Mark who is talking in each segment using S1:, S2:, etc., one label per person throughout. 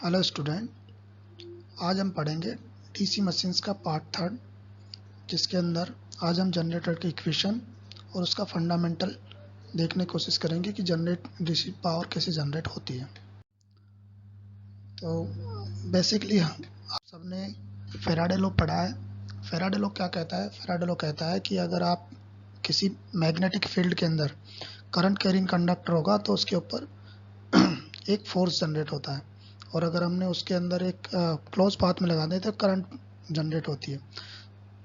S1: Hello student, आज हम पढ़ेंगे डीसी मशीन्स का पार्ट थर्ड, जिसके अंदर आज हम जनरेटर की इक्वेशन और उसका फंडामेंटल देखने की कोशिश करेंगे कि डीसी पावर कैसे जनरेट होती है। तो बेसिकली आप सबने फेराडे लॉ पढ़ा है। फेराडे लॉ क्या कहता है? फेराडे लॉ कहता है कि अगर आप किसी मैग्नेटिक फील्ड के अंदर करंट कैरिंग कंडक्टर होगा तो उसके ऊपर एक फोर्स जनरेट होता है, और अगर हमने उसके अंदर एक क्लोज पाथ में लगा दें तो करंट जनरेट होती है।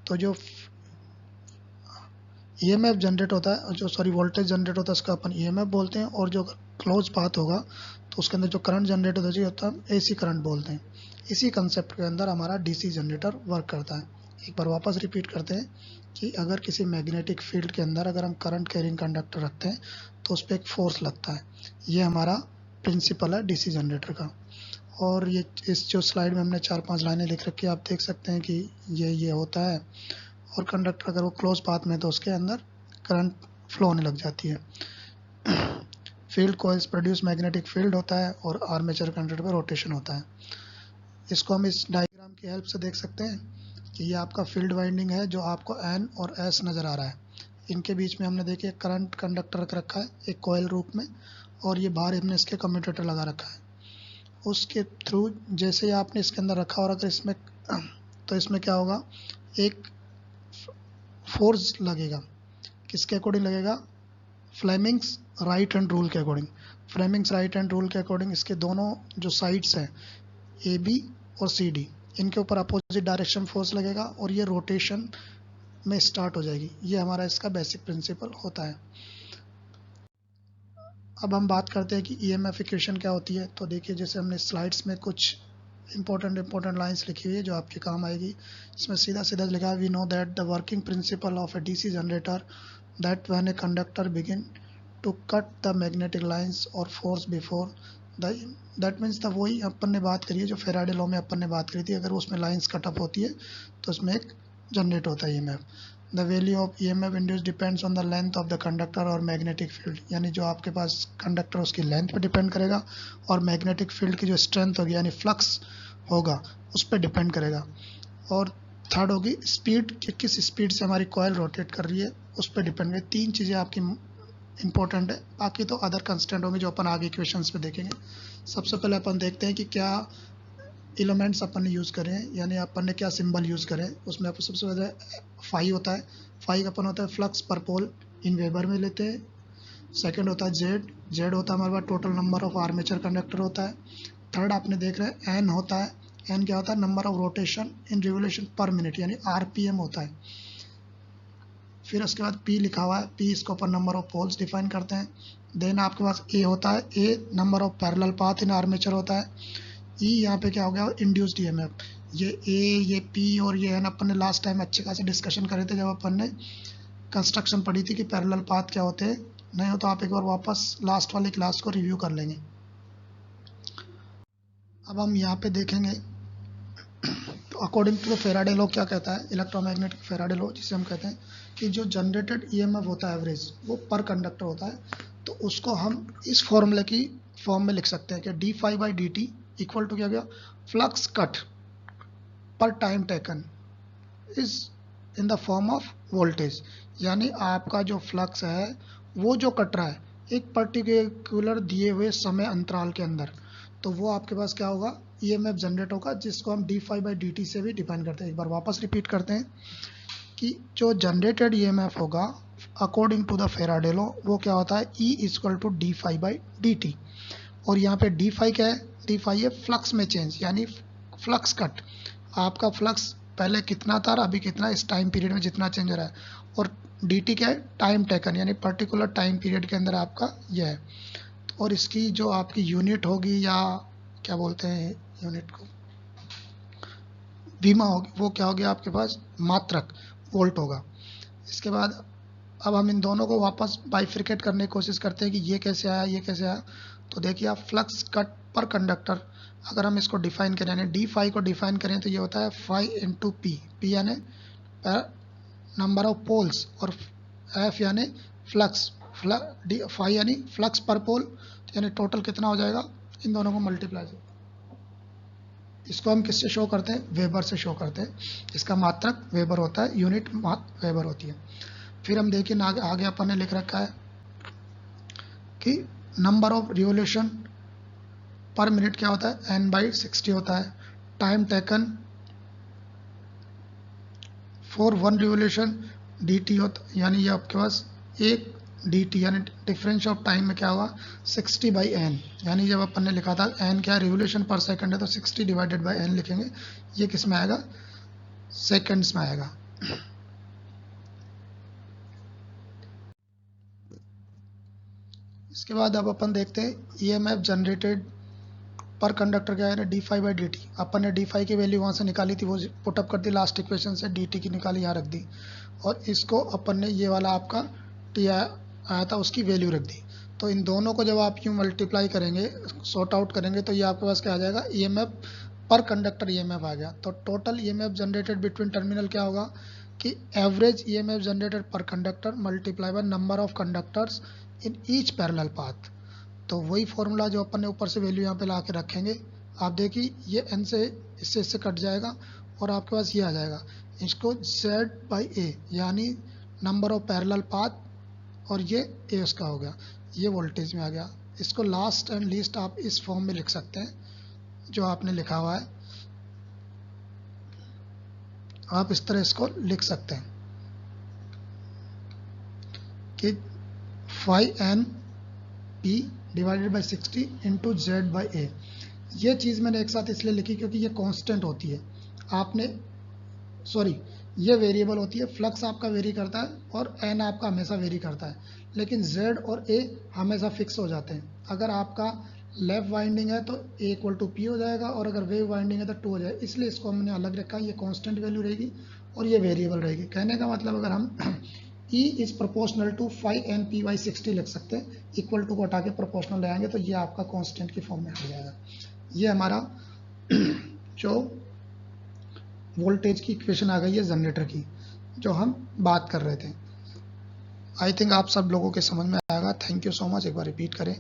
S1: तो जो ईएमएफ जनरेट होता है, वोल्टेज जनरेट होता है, उसका अपन ईएमएफ बोलते हैं। और जो क्लोज पाथ होगा तो उसके अंदर जो करंट जनरेट होता है हम एसी करंट बोलते हैं। इसी कंसेप्ट के अंदर हमारा डीसी जनरेटर वर्क करता है। एक बार वापस रिपीट करते हैं कि अगर किसी मैग्नेटिक फील्ड के अंदर अगर हम करंट कैरिंग कंडक्टर रखते हैं तो उस पर एक फोर्स लगता है। ये हमारा प्रिंसिपल है डीसी जनरेटर का। और ये इस जो स्लाइड में हमने 4-5 लाइनें लिख रखी है, आप देख सकते हैं कि ये होता है। और कंडक्टर अगर वो क्लोज पाथ में तो उसके अंदर करंट फ्लो होने लग जाती है। Field coils produce magnetic field होता है और आर्मेचर कंडक्टर पर रोटेशन होता है। इसको हम इस डायग्राम की हेल्प से देख सकते हैं कि ये आपका फील्ड वाइंडिंग है जो आपको एन और एस नज़र आ रहा है। इनके बीच में हमने देखिए करंट कंडक्टर रख रखा है एक कॉइल रूप में, और ये बाहर हमने इसके कम्यूटेटर लगा रखा है। उसके थ्रू जैसे ही आपने इसके अंदर रखा और अगर इसमें तो इसमें क्या होगा, एक फोर्स लगेगा। किसके अकॉर्डिंग लगेगा? फ्लेमिंग्स राइट हैंड रूल के according. Fleming's right hand rule के अकॉर्डिंग इसके दोनों जो साइड्स हैं ए बी और सी डी, इनके ऊपर अपोजिट डायरेक्शन फोर्स लगेगा और ये रोटेशन में स्टार्ट हो जाएगी। ये हमारा इसका बेसिक प्रिंसिपल होता है। अब हम बात करते हैं कि ईएमएफ इक्वेशन क्या होती है। तो देखिए, जैसे हमने स्लाइड्स में कुछ इंपॉर्टेंट लाइंस लिखी हुई है जो आपके काम आएगी। इसमें सीधा सीधा लिखा है, we know that the working principle of a DC generator that when a conductor begin to cut the magnetic lines और force before the, that means the, वही अपन ने बात करी है जो फेराडे लॉ में अपन ने बात करी थी। अगर उसमें लाइंस कट अप होती है तो उसमें एक जनरेट होता है EMF. The value of EMF induce depends on the length of the conductor और मैग्नेटिक फील्ड, यानी जो आपके पास कंडक्टर उसकी लेंथ पे डिपेंड करेगा और मैग्नेटिक फील्ड की जो स्ट्रेंथ होगी यानी फ्लक्स होगा उस पर डिपेंड करेगा। और थर्ड होगी स्पीड, कि किस स्पीड से हमारी कॉइल रोटेट कर रही है उस पर डिपेंड है। तीन चीज़ें आपकी इंपॉर्टेंट है, बाकी तो अदर कंस्टेंट होंगे जो अपन आगे इक्वेशंस पे देखेंगे। सबसे पहले अपन देखते हैं कि क्या एलिमेंट्स अपन ने यूज़ करें, यानी अपन ने क्या सिंबल यूज़ करें। उसमें अपन सबसे पहले फाई होता है। फाई अपन होता है फ्लक्स पर पोल, इन वेबर में लेते हैं। सेकंड होता है जेड, जेड होता है हमारे पास total number of armature conductor होता है। थर्ड आपने देख रहे हैं एन होता है। एन क्या होता है? Number of rotation in revolution per minute, यानी आरपीएम होता है। फिर उसके बाद पी लिखा हुआ है, पी इसको अपन नंबर ऑफ पोल्स डिफाइन करते हैं। देन आपके पास ए होता है, A number of parallel path in armature होता है। ई यहाँ पे क्या हो गया? Induced EMF. ये ए, ये पी और ये एन अपन ने लास्ट टाइम अच्छे खासे डिस्कशन करे थे जब अपन ने कंस्ट्रक्शन पढ़ी थी कि पैरेलल पाथ क्या होते हैं। नहीं हो तो आप एक बार वापस लास्ट वाली क्लास को रिव्यू कर लेंगे। अब हम यहाँ पे देखेंगे तो according to the Faraday law क्या कहता है, इलेक्ट्रोमैग्नेटिक फेराडे लॉ, जिसे हम कहते हैं कि जो जनरेटेड ईएमएफ होता है एवरेज, वो पर कंडक्टर होता है। तो उसको हम इस फॉर्मूले की फॉर्म में लिख सकते हैं कि D phi by D T equal to क्या गया? फ्लक्स कट पर time taken is in the form of voltage. यानी आपका जो फ्लक्स है वो जो कट रहा है एक पर्टिकुलर दिए हुए समय अंतराल के अंदर, तो वो आपके पास क्या होगा? ईएमएफ जनरेट होगा, जिसको हम D phi by D T से भी डिफाइन करते हैं। एक बार वापस रिपीट करते हैं कि जो जनरेटेड ईएमएफ होगा according to the Faraday law वो क्या होता है? E equal to D phi by D T. और यहाँ पे डी फाई क्या है? डी फाई है फ्लक्स में चेंज, यानी फ्लक्स कट। आपका फ्लक्स पहले कितना था और अभी कितना, इस टाइम पीरियड में जितना चेंज हो रहा है। और डी टी क्या है? टाइम टेकन, यानी पर्टिकुलर टाइम पीरियड के अंदर आपका यह है। और इसकी जो आपकी यूनिट होगी, या क्या बोलते हैं यूनिट को, बीमा होगी, वो क्या होगी आपके पास? मात्रक, वोल्ट होगा। इसके बाद अब हम इन दोनों को वापस बाइफ्रिकेट करने की कोशिश करते हैं कि ये कैसे आया, ये कैसे आया। तो देखिए आप, फ्लक्स कट पर कंडक्टर अगर हम इसको डिफाइन करें, यानी डी फाई को डिफाइन करें तो ये होता है फाई इंटू पी, पी यानी नंबर ऑफ पोल्स और एफ यानी फ्लक्स, फाई यानी फ्लक्स पर पोल, यानी टोटल कितना हो जाएगा? इन दोनों को मल्टीप्लाई इसको हम किससे शो करते हैं? वेबर से शो करते हैं। इसका मात्रक वेबर होता है, यूनिट वेबर होती है। फिर हम देखिए आगे अपन ने लिख रखा है कि number of revolution per minute क्या होता है? n/60 होता है। Time taken for 1 revolution dt होता, यानी ये आपके पास 1 dt, यानी डिफरेंस ऑफ टाइम में क्या होगा? 60/n, यानी जब अपन ने लिखा था n क्या है? रिवोल्यूशन पर सेकंड है, तो 60 डिवाइडेड बाई n लिखेंगे। ये किस में आएगा? सेकंड्स में आएगा। इसके बाद अब अपन देखते हैं EMF जनरेटेड पर कंडक्टर क्या है? d∅/dt। अपन ने d∅ की वैल्यू वहाँ से निकाली थी, वो पुटअप कर दी लास्ट इक्वेशन से, dt की निकाली यहाँ रख दी, और इसको अपन ने ये वाला आपका t आया था उसकी वैल्यू रख दी। तो इन दोनों को जब आप यूँ मल्टीप्लाई करेंगे, सॉर्ट आउट करेंगे, तो ये आपके पास क्या आ जाएगा? EMF पर कंडक्टर EMF आ गया। तो total EMF generated between terminal क्या होगा कि एवरेज EMF जनरेटेड पर conductor multiply by number of conductors in each parallel path. तो वही फॉर्मूला जो अपन ने ऊपर से वैल्यू यहाँ पे ला के रखेंगे, आप देखिए ये n से इससे कट जाएगा और आपके पास ये आ जाएगा। इसको Z/A यानी नंबर ऑफ पैरेलल पाथ, और ये A उसका हो गया, ये वोल्टेज में आ गया। इसको लास्ट एंड लीस्ट आप इस फॉर्म में लिख सकते हैं जो आपने लिखा हुआ है, आप इस तरह इसको लिख सकते हैं कि 5np divided by 60 into Z/A। ये चीज़ मैंने एक साथ इसलिए लिखी क्योंकि ये कांस्टेंट होती है, ये वेरिएबल होती है। फ्लक्स आपका वेरी करता है और n आपका हमेशा वेरी करता है, लेकिन Z और A हमेशा फिक्स हो जाते हैं। अगर आपका लेफ्ट वाइंडिंग है तो A = P हो जाएगा, और अगर वेव वाइंडिंग है तो 2 हो जाएगा, इसलिए इसको हमने अलग रखा है। ये कांस्टेंट वैल्यू रहेगी और ये वेरिएबल रहेगी। कहने का मतलब अगर हम E is proportional to 5np/60 लिख सकते हैं, इक्वल टू को हटा के प्रोपोर्शनल ले आएंगे तो ये आपका कांस्टेंट की फॉर्म में आ जाएगा। ये हमारा जो वोल्टेज की इक्वेशन आ गई है जनरेटर की, जो हम बात कर रहे थे। आई थिंक आप सब लोगों के समझ में आएगा। Thank you so much. एक बार रिपीट करें।